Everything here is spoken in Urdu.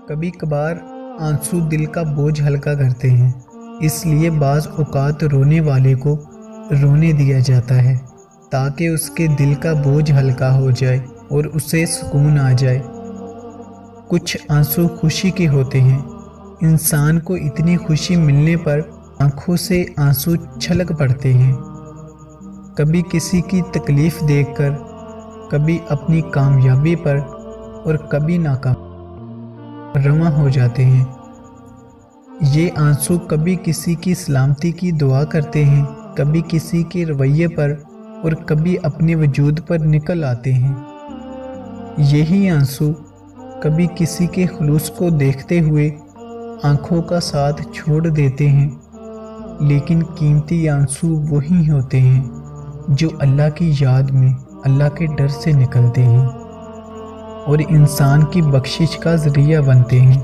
کبھی کبھار آنسو دل کا بوجھ ہلکا کرتے ہیں، اس لیے بعض اوقات رونے والے کو رونے دیا جاتا ہے تاکہ اس کے دل کا بوجھ ہلکا ہو جائے اور اسے سکون آ جائے۔ کچھ آنسو خوشی کے ہوتے ہیں، انسان کو اتنی خوشی ملنے پر آنکھوں سے آنسو چھلک پڑتے ہیں۔ کبھی کسی کی تکلیف دیکھ کر، کبھی اپنی کامیابی پر اور کبھی ناکام رواں ہو جاتے ہیں۔ یہ آنسو کبھی کسی کی سلامتی کی دعا کرتے ہیں، کبھی کسی کے رویے پر اور کبھی اپنے وجود پر نکل آتے ہیں۔ یہی آنسو کبھی کسی کے خلوص کو دیکھتے ہوئے آنکھوں کا ساتھ چھوڑ دیتے ہیں، لیکن قیمتی آنسو وہی ہوتے ہیں جو اللہ کی یاد میں اللہ کے ڈر سے نکلتے ہیں اور انسان کی بخشش کا ذریعہ بنتے ہیں۔